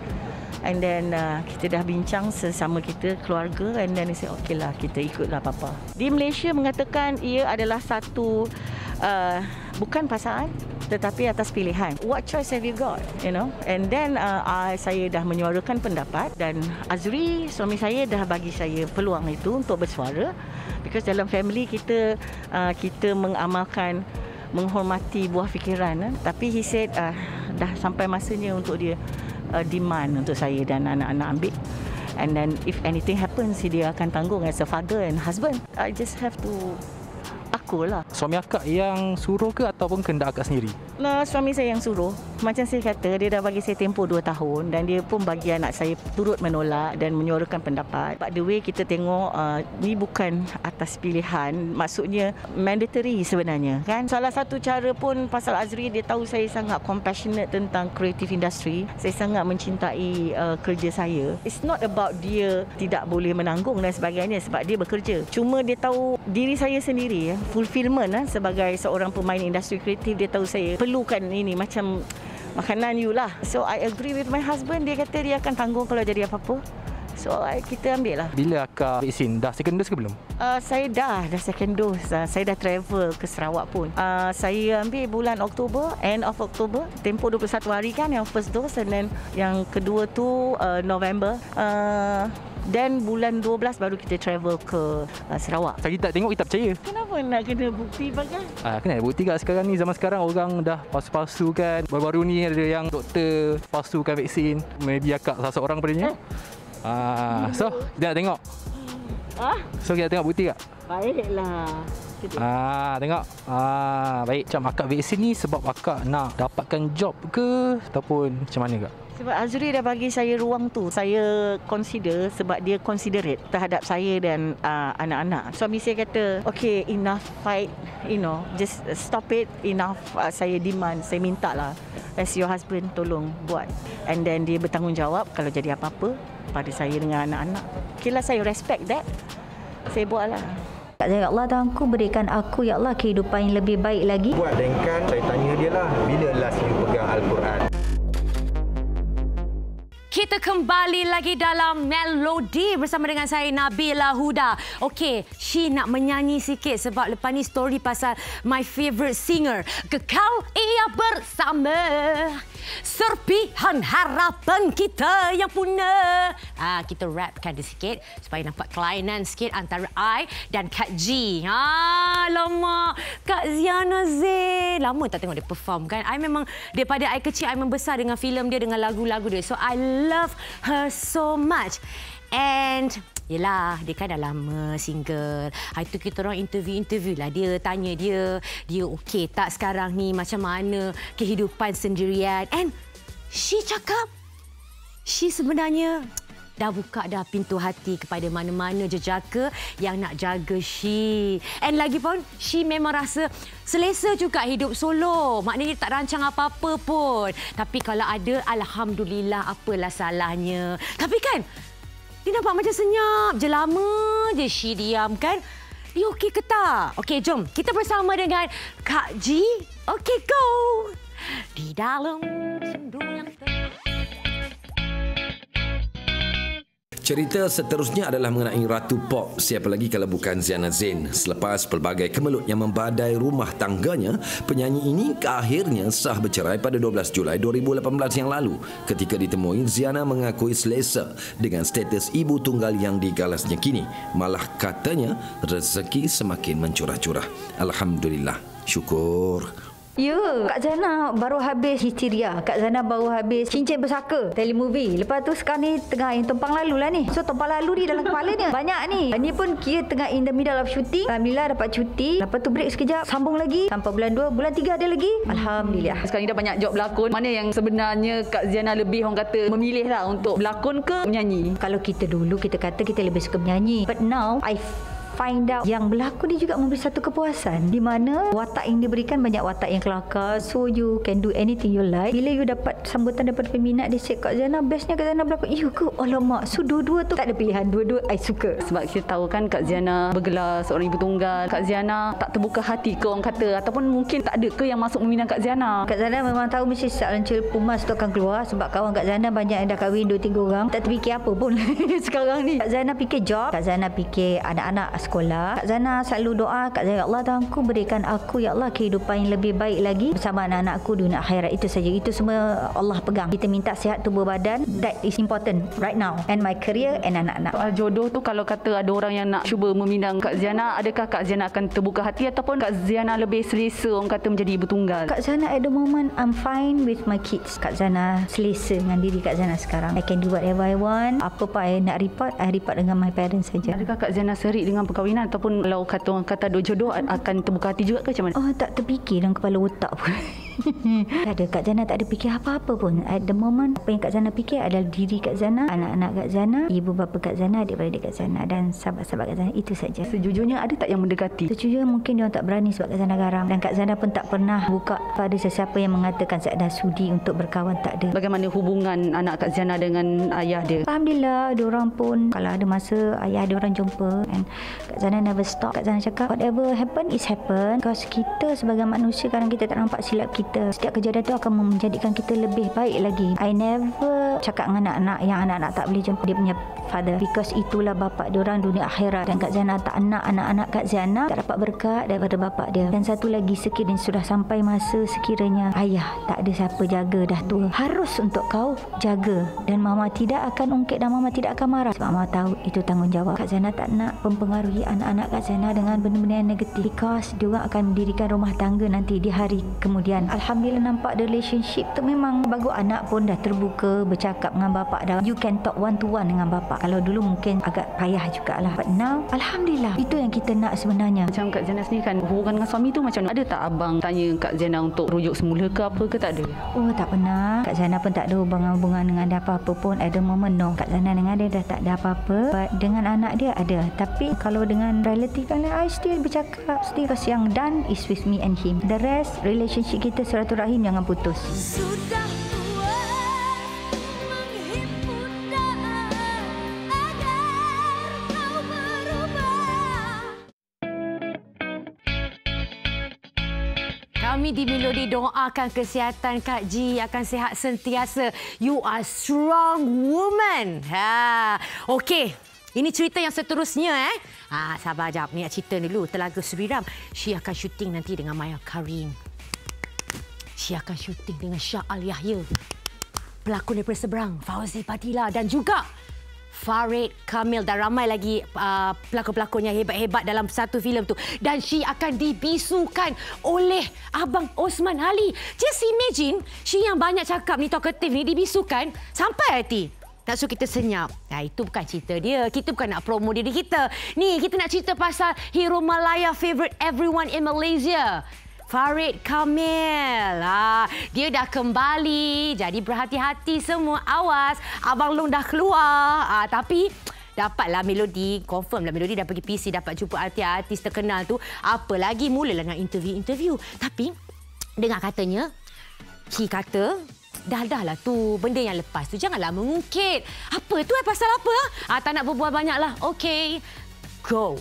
Speaker 13: And then kita dah bincang sesama kita keluarga and then dia say okay lah, kita ikutlah papa. Di Malaysia mengatakan ia adalah satu bukan pasangan tetapi atas pilihan. What choice have you got, you know? And then saya dah menyuarakan pendapat dan Azri, suami saya, dah bagi saya peluang itu untuk bersuara. Because dalam family kita mengamalkan menghormati buah fikiran. Tapi he said dah sampai masanya untuk dia demand untuk saya dan anak-anak ambil. And then if anything happens, dia akan tanggung as a father and husband. I just have to akulah.
Speaker 10: Suami akak yang suruh ke ataupun kehendak akak sendiri?
Speaker 13: Suami saya yang suruh. Macam saya kata, dia dah bagi saya tempoh 2 tahun dan dia pun bagi anak saya turut menolak dan menyuarakan pendapat. But the way kita tengok, ni bukan atas pilihan, maksudnya mandatory sebenarnya kan. Salah satu cara pun pasal Azri, dia tahu saya sangat compassionate tentang creative industry. Saya sangat mencintai kerja saya. It's not about dia tidak boleh menanggung dan sebagainya sebab dia bekerja. Cuma dia tahu diri saya sendiri, fulfillment sebagai seorang pemain industri kreatif, dia tahu saya perlukan ini macam makanan you lah. So I agree with my husband. Dia kata dia akan tanggung kalau jadi apa-apa. So kita ambil lah.
Speaker 10: Bila akak vaksin? Dah second dose ke belum?
Speaker 13: Saya dah second dose. Saya dah travel ke Sarawak pun. Saya ambil bulan Oktober, end of Oktober. Tempoh 21 hari kan yang first dose. And then yang kedua tu November. Dan bulan 12 baru kita travel ke Sarawak.
Speaker 10: Saya tak tengok, kita percaya.
Speaker 13: Kenapa nak kena bukti bagai?
Speaker 10: Kena ada bukti kat sekarang ni. Zaman sekarang orang dah palsu-palsu kan. Baru-baru ni ada yang doktor palsukan vaksin. Maybe akak salah seorang padanya. So kita nak tengok. So kita tengok bukti tak?
Speaker 13: Baiklah.
Speaker 10: Tengok. Baik. Macam akak vaksin ni sebab akak nak dapatkan job ke ataupun macam mana kak?
Speaker 13: Sebab Azri dah bagi saya ruang tu. Saya consider sebab dia considerate terhadap saya dan anak-anak. Suami saya kata, okay, enough fight, you know, just stop it, enough. Saya demand, saya minta lah, as your husband, tolong buat. And then dia bertanggungjawab kalau jadi apa-apa pada saya dengan anak-anak. Okay lah, saya respect that. Saya buat lah.
Speaker 3: Ya Allah, Tuhanku, berikan aku, ya Allah, kehidupan yang lebih baik lagi.
Speaker 16: Buat dan kan, saya tanya dia lah, bila last you pegang Al-Quran?
Speaker 4: Kita kembali lagi dalam Melodi bersama dengan saya Nabila Huda. Okey, she nak menyanyi sikit sebab lepas ni story pasal my favourite singer. Kekal ia bersama serpihan harapan kita yang punah. Kita rapkan dia sikit supaya nampak kelainan sikit antara I dan Kak G. Lama Kak Ziana Zain. Lama tak tengok dia perform kan. I memang daripada I kecil I membesar dengan filem dia, dengan lagu-lagu dia. So I love her so much. And yelah, dia kan dah lama single. Hari tu kita orang interview lah. Dia tanya dia okey tak sekarang ni, macam mana kehidupan sendirian. And she cakap, she sebenarnya dah buka dah pintu hati kepada mana-mana jejaka yang nak jaga she. And lagi pun, she memang rasa selesa juga hidup solo. Maknanya tak rancang apa-apa pun. Tapi kalau ada, alhamdulillah, apalah salahnya. Tapi kan, dia nampak macam senyap je, lama je she diam kan. Dia okey ke tak? Okey, jom kita bersama dengan Kak G. Okey, go! Di dalam sendu yang
Speaker 5: Cerita seterusnya adalah mengenai Ratu Pop, siapa lagi kalau bukan Ziana Zain. Selepas pelbagai kemelut yang membadai rumah tangganya, penyanyi ini akhirnya sah bercerai pada 12 Julai 2018 yang lalu. Ketika ditemui, Ziana mengakui selesa dengan status ibu tunggal yang digalasnya kini. Malah katanya rezeki semakin mencurah-curah. Alhamdulillah, syukur.
Speaker 3: Ya, Kak Zana baru habis Histeria. Kak Zana baru habis Cincin Bersaka telemovie. Lepas tu sekarang ni tengah yang Tumpang Lalu lah ni. So Tumpang Lalu ni dalam kepala ni banyak ni. Ni pun kira tengah in the middle of shooting. Alhamdulillah dapat cuti. Lepas tu break sekejap, sambung lagi sampai bulan 2, bulan 3 ada lagi. Alhamdulillah.
Speaker 17: Sekarang ni dah banyak job berlakon. Mana yang sebenarnya Kak Ziana lebih orang kata memilih lah untuk berlakon ke menyanyi?
Speaker 3: Kalau kita dulu kita kata kita lebih suka menyanyi. But now I find out yang berlakon ni juga memberi satu kepuasan di mana watak yang diberikan banyak watak yang kelakar, so you can do anything you like. Bila you dapat sambutan daripada peminat, dia cakap Kak Ziana bestnya Kak Ziana berlakon. Ya ke? Alamak, so dua-dua tu tak ada pilihan, dua-dua I suka.
Speaker 17: Sebab kita tahu kan Kak Ziana bergelar seorang ibu tunggal. Kak Ziana tak terbuka hati ke orang kata, ataupun mungkin tak ada ke yang masuk meminang Kak Ziana?
Speaker 3: Kak Ziana memang tahu mesti soalan Pumas tu akan keluar sebab kawan Kak Ziana banyak yang dah kahwin 2-3 orang, tak terfikir apa pun sekarang ni. Kak Ziana fikir job, Kak Ziana fikir anak-anak sekolah. Kak Zana selalu doa, Kak Zana, ya Allah Tuhanku berikan aku ya Allah kehidupan yang lebih baik lagi bersama anak-anakku dunia akhirat. Itu saja, itu semua Allah pegang. Kita minta sihat tubuh badan, that is important right now, and my career and anak-anak.
Speaker 17: Soal jodoh tu, kalau kata ada orang yang nak cuba meminang Kak Ziana, adakah Kak Ziana akan terbuka hati ataupun Kak Ziana lebih selesa orang kata menjadi ibu tunggal?
Speaker 3: Kak Zana at the moment I'm fine with my kids. Kak Zana selesa dengan diri Kak Zana sekarang. I can do whatever I want. Apa pun I nak report, I report dengan my parents saja.
Speaker 17: Adakah Kak Ziana serik dengan perkahwinan ataupun kalau kata orang kata ada jodoh akan terbuka hati juga ke macam mana?
Speaker 3: Oh, tak terfikir dalam kepala otak pun. Tak ada, Kak Zana tak ada fikir apa-apa pun. At the moment, apa yang Kak Zana fikir adalah diri Kak Zana, anak-anak Kak Zana, ibu bapa Kak Zana, adik-beradik Kak Zana dan sahabat-sahabat Kak Zana. Itu saja.
Speaker 17: Sejujurnya ada tak yang mendekati?
Speaker 3: Sejujurnya mungkin dia tak berani sebab Kak Zana garang. Dan Kak Zana pun tak pernah buka pada sesiapa yang mengatakan saya dah sudi untuk berkawan, tak ada.
Speaker 17: Bagaimana hubungan anak Kak Zana dengan ayah dia?
Speaker 3: Alhamdulillah, diorang pun kalau ada masa ayah diorang jumpa, and Kak Zana never stop. Kak Zana cakap whatever happen is happen, because kita sebagai manusia kadang kita tak nampak silap kita. Setiap kejadian tu akan menjadikan kita lebih baik lagi. I never cakap dengan anak-anak yang anak-anak tak boleh jumpa dia punya father, because itulah bapa diorang dunia akhirat. Dan Kak Zana tak nak anak-anak Kak Zana tak dapat berkat daripada bapa dia. Dan satu lagi, sekiranya sudah sampai masa sekiranya ayah tak ada siapa jaga, dah tua, harus untuk kau jaga. Dan mama tidak akan ungkit dan mama tidak akan marah sebab mama tahu itu tanggungjawab. Kak Zana tak nak mempengaruhi anak-anak Kak Zana dengan benda-benda yang negatif, because diorang akan mendirikan rumah tangga nanti di hari kemudian. Alhamdulillah nampak the relationship tu memang bagus. Anak pun dah terbuka bercakap dengan bapa dah. You can talk one to one dengan bapa. Kalau dulu mungkin agak payah jugalah, but now Alhamdulillah itu yang kita nak sebenarnya.
Speaker 17: Macam Kak Zana sendiri kan, hubungan dengan suami tu macam mana? Ada tak abang tanya Kak Zana untuk rujuk semula ke apa ke? Tak ada?
Speaker 3: Oh, tak pernah. Kak Zana pun tak ada hubungan dengan dia apa-apa pun. At the moment no. Kak Zana dengan dia dah tak ada apa-apa, but dengan anak dia ada. Tapi kalau dengan relatif kan, I still bercakap still, because yang done is with me and him. The rest relationship kita silaturahim jangan putus.
Speaker 9: Sudah
Speaker 4: Kami di Melodi doakan kesihatan Kak G akan sihat sentiasa. You are strong woman. Okey. Ini cerita yang seterusnya sabar jap. Ni nak cerita dulu. Telaga Suriram. She akan syuting nanti dengan Maya Karim. She akan syuting dengan Shah Al Yahya. Pelakon daripada seberang Fauzi Fadila dan juga Farid Kamil dan ramai lagi pelakon-pelakon yang hebat-hebat dalam satu filem tu. Dan she akan dibisukan oleh Abang Osman Ali. Just imagine, she yang banyak cakap ni, talkative ni, dibisukan sampai hati. Nak suruh kita senyap. Itu bukan cerita dia. Kita bukan nak promo diri kita. Ni, kita nak cerita pasal hero Malaya favourite everyone in Malaysia. Farid Kamil. Dia dah kembali. Jadi berhati-hati semua. Awas. Abang Long dah keluar. Tapi dapatlah Melodi. Confirm lah Melodi dah pergi PC. Dapat jumpa artis-artis terkenal tu. Apa lagi? Mulalah nak interview-interview. Tapi dengar katanya, Ki kata, dah lah tu benda yang lepas tu. Janganlah mengungkit. Apa tu? Pasal apa? Tak nak berbual banyak lah. Okay. Go.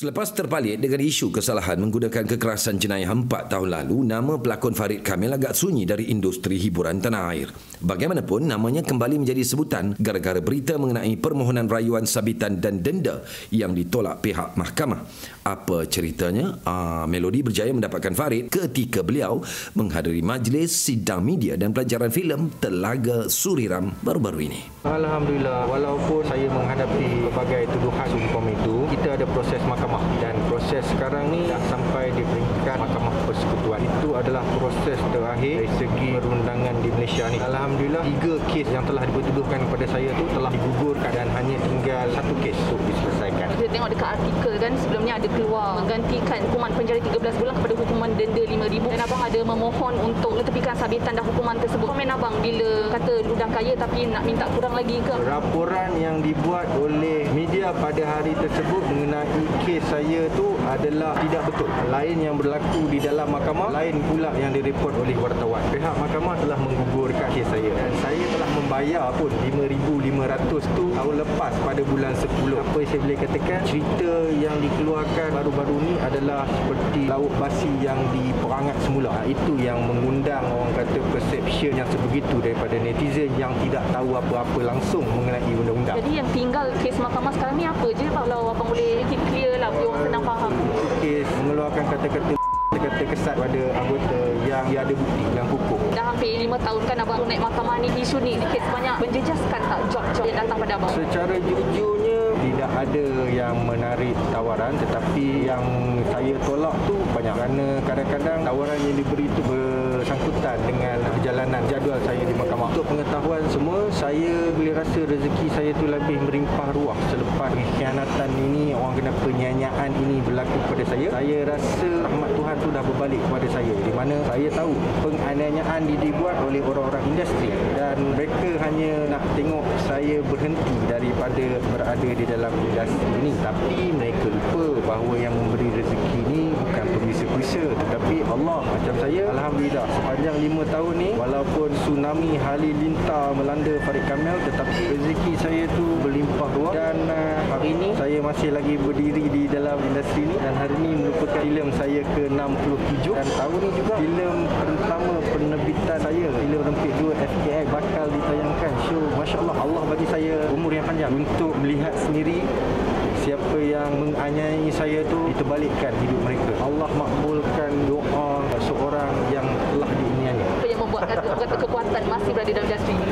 Speaker 5: Selepas terpalit dengan isu kesalahan menggunakan kekerasan jenayah 4 tahun lalu, nama pelakon Farid Kamil agak sunyi dari industri hiburan tanah air. Bagaimanapun, namanya kembali menjadi sebutan gara-gara berita mengenai permohonan rayuan sabitan dan denda yang ditolak pihak mahkamah. Apa ceritanya? Melody berjaya mendapatkan Farid ketika beliau menghadiri majlis sidang media dan pelajaran filem Telaga Suriram baru-baru ini.
Speaker 16: Alhamdulillah, walaupun saya menghadapi berbagai tuduhan seumpama itu, kita ada proses mahkamah dan proses sekarang ni dah sampai di peringkat Mahkamah Persekutuan. Itu adalah proses terakhir dari segi perundangan di Malaysia ni. Alhamdulillah, 3 kes yang telah dipertuduhkan kepada saya tu telah digugurkan dan hanya tinggal 1 kes untuk diselesaikan.
Speaker 17: Kita tengok dekat artikel kan, sebelumnya ada keluar menggantikan hukuman penjara 13 bulan kepada hukuman denda RM5,000 dan abang ada memohon untuk mengetepikan sabitan dan hukuman tersebut. Komen abang bila kata ludah kaya tapi nak minta kurang lagi ke?
Speaker 16: Laporan yang dibuat oleh media pada hari tersebut mengenai kes saya tu adalah tidak betul. Lain yang berlaku di dalam mahkamah, lain pula yang direport oleh wartawan. Pihak mahkamah telah menggugurkan kes saya dan saya telah membayar pun RM5,500 tu tahun lepas pada bulan 10. Apa yang saya boleh katakan, cerita yang dikeluarkan baru-baru ni adalah seperti lauk basi yang diperangat semula. Itu yang mengundang orang kata perception yang sebegitu daripada netizen yang tidak tahu apa-apa langsung mengenai undang-undang.
Speaker 17: Jadi yang tinggal kes mahkamah sekarang ni apa je kalau abang boleh clear lah, biar orang senang faham.
Speaker 16: Kes mengeluarkan kata-kata kesat pada anggota yang dia ada bukti dalam hukum.
Speaker 17: Dah hampir 5 tahun kan abang naik mahkamah ni, isu ni kes banyak menjejaskan tak job-job yang datang pada abang?
Speaker 16: Secara jujurnya tidak ada yang menarik tawaran, tetapi yang saya tolak tu banyak kerana kadang-kadang tawaran yang diberi itu bersangkutan dengan perjalanan jadual saya di mahkamah. Untuk pengetahuan semua, saya boleh rasa rezeki saya tu lebih merimpah ruah selepas pengkhianatan ini, orang kena penyanyian ini berlaku kepada saya. Saya rasa rahmat Tuhan tu dah berbalik kepada saya, di mana saya tahu penganiayaan dibuat oleh orang-orang industri dan mereka hanya nak tengok saya berhenti daripada berada di dalam industri ini. Tapi mereka lupa bahawa yang memberi rezeki ini bukan pengisa-pengisa tetapi Allah. Macam saya, alhamdulillah sepanjang 5 tahun ni, walaupun tsunami halilintar melanda Farid Kamil, tetapi rezeki saya tu berlimpah ruah dan hari ini saya masih lagi berdiri di dalam industri ini dan hari ini merupakan filem saya ke-67 dan tahun ini juga filem pertama penerbitan saya, filem Rempit 2 FKI bakal ditayangkan. So masya-Allah, Allah bagi saya umur yang panjang untuk melihat sendiri siapa yang menganiaya saya tu diterbalikkan hidup mereka. Allah makbulkan doa seorang yang telah dianiaya.
Speaker 17: Apa yang membuat kata kekuatan masih berada dalam industri ini?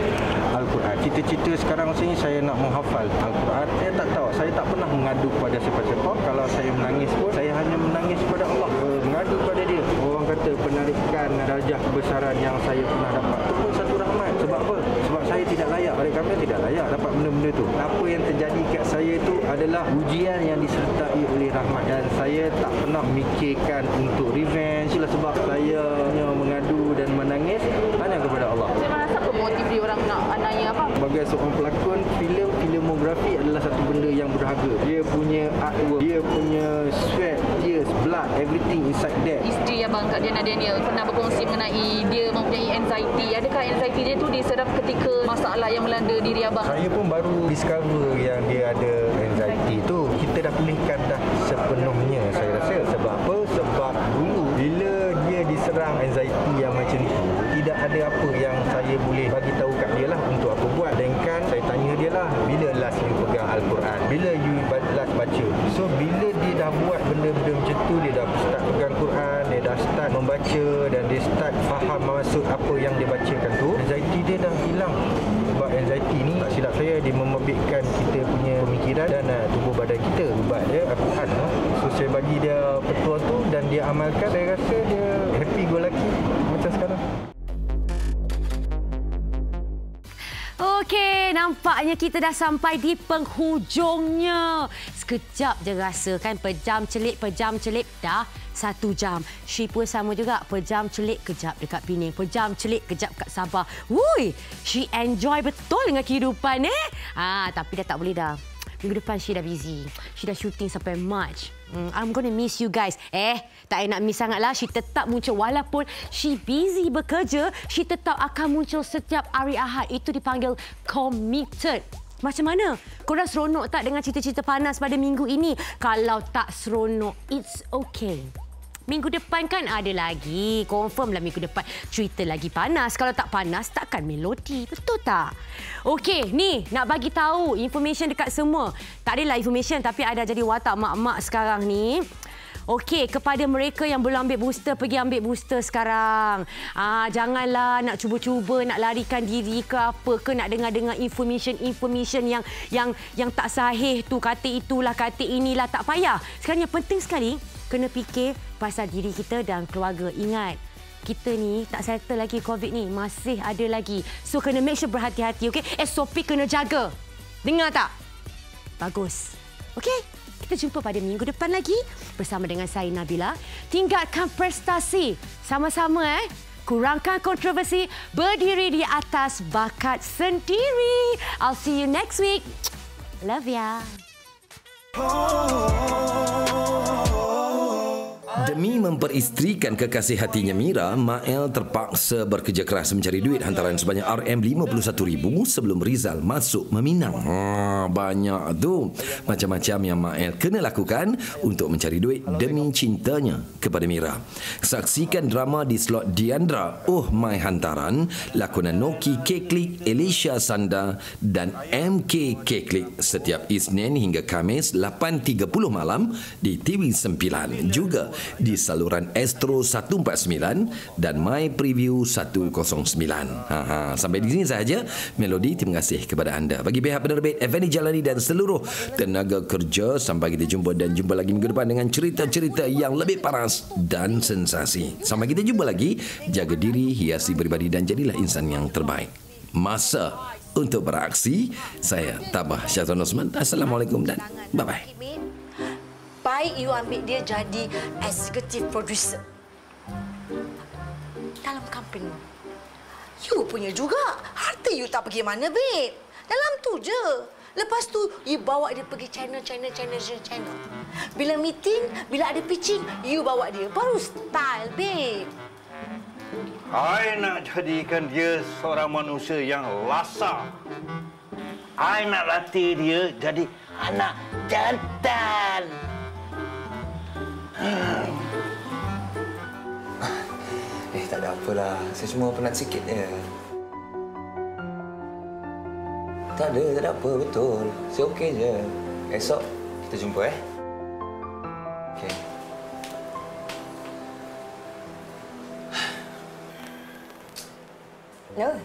Speaker 16: Al-Quran. Cita-cita sekarang sini saya nak menghafal Al-Quran. Saya tak tahu, saya tak pernah mengadu kepada siapa-siapa. Kalau saya menangis pun, saya hanya menangis kepada Allah. Mengadu kepada dia. Orang kata penarikan darjah kebesaran yang saya pernah dapat itu pun satu rahmat. Sebab apa? Sebab saya tidak layak. Farid Kamil tidak layak dapat benda-benda tu. Apa yang terjadi kat saya itu adalah ujian yang disertai oleh rahmat dan saya tak pernah mikirkan untuk revenge. Itulah sebab saya hanya mengadu dan menangis hanya kepada Allah.
Speaker 17: Saya rasa apa motif dia orang nak aniaya apa?
Speaker 16: Sebagai seorang pelakon, filmografi adalah satu benda yang berharga. Dia punya artwork, dia punya sweat, tears, blood, everything inside there.
Speaker 17: Isteri abang Kak Diana Daniel pernah berkongsi mengenai dia mempunyai anxiety. Adakah anxiety dia tu diserap ketika masalah yang melanda diri abang?
Speaker 16: Saya pun baru discover yang dia ada anxiety tu. Kita dah pulihkan dah sepenuhnya saya rasa. Sebab apa? Sebab dulu bila dia diserang anxiety yang macam tu, tidak ada apa yang saya boleh bagi tahu kat dia lah untuk apa buat. Dan kan saya tanya dia lah, bila last you pegang Al-Quran? Bila you last baca? So bila dia dah buat benda-benda macam tu, dia dah start pegang Quran, dia dah start membaca dan dia start faham maksud apa yang dia bacakan tu, anxiety dia dah hilang. Sebab anxiety ni, tak silap saya, dia membabitkan kita punya pemikiran dan tubuh badan kita. Sebab dia Al-Quran lah. So saya bagi dia petua tu dan dia amalkan, saya rasa dia happy go lucky macam sekarang.
Speaker 4: Okey, nampaknya kita dah sampai di penghujungnya. Sekejap je rasa kan, pejam celip dah 1 jam. She pun sama juga, pejam celik kejap dekat Penang, pejam celik kejap kat Sabah. Wui, she enjoy betul dengan kehidupan tapi dah tak boleh dah. Minggu depan she dah busy. She dah shooting sampai March. I'm gonna miss you guys. Tak nak miss sangatlah. She tetap muncul walaupun she busy bekerja. She tetap akan muncul setiap hari Ahad. Itu dipanggil committed. Macam mana? Korang seronok tak dengan cerita-cerita panas pada minggu ini? Kalau tak seronok, it's okay. Minggu depan kan ada lagi. Confirm lah minggu depan cerita lagi panas. Kalau tak panas, takkan melodi. Betul tak? Okey, ni nak bagi tahu information dekat semua. Tak adalah information tapi ada jadi watak mak-mak sekarang ni. Okey, kepada mereka yang belum ambil booster, pergi ambil booster sekarang. Janganlah nak cuba-cuba nak larikan diri ke apa ke, nak dengar-dengar information yang tak sahih tu, kata itulah, kata inilah, tak payah. Sekarang yang penting sekali kena fikir pasal diri kita dan keluarga. Ingat, kita ni tak settle lagi COVID ni, masih ada lagi. So kena make sure berhati-hati, okey? SOP kena jaga. Dengar tak? Bagus. Okey? Kita jumpa pada minggu depan lagi bersama dengan saya Nabila. Tingkatkan prestasi sama-sama kurangkan kontroversi, berdiri di atas bakat sendiri. I'll see you next week. Love ya.
Speaker 5: Demi memperistrikan kekasih hatinya Mira, Mael terpaksa bekerja keras mencari duit hantaran sebanyak RM51,000 sebelum Rizal masuk meminang. Banyak tu. Macam-macam yang Mael kena lakukan untuk mencari duit demi cintanya kepada Mira. Saksikan drama di slot Diandra, Oh My Hantaran, lakonan Noki Keklik, Elisha Sanda dan MK Keklik setiap Isnin hingga Khamis 8.30 malam di TV9. Juga di saluran Astro 149 dan My Preview 109. Sampai di sini sahaja Melodi. Terima kasih kepada anda. Bagi pihak penerbit Effendi Jalani dan seluruh tenaga kerja, sampai kita jumpa dan jumpa lagi minggu depan dengan cerita-cerita yang lebih panas dan sensasi. Sampai kita jumpa lagi. Jaga diri, hiasi peribadi dan jadilah insan yang terbaik. Masa untuk beraksi. Saya Tabah Syazwan Osman. Assalamualaikum dan bye-bye.
Speaker 18: Baik you ambil dia jadi executive producer dalam company. You punya juga. Harta you tak pergi mana, babe. Dalam tu je. Lepas tu, you bawa dia pergi channel. Bila meeting, bila ada pitching, you bawa dia. Baru style, babe.
Speaker 19: I nak jadikan dia seorang manusia yang lasar. I nak latih dia jadi anak jantan.
Speaker 20: Tak ada apalah. Saya cuma penat sikit je. Tak ada apa. Betul. Saya okey je. Esok kita jumpa, Okey.
Speaker 18: No.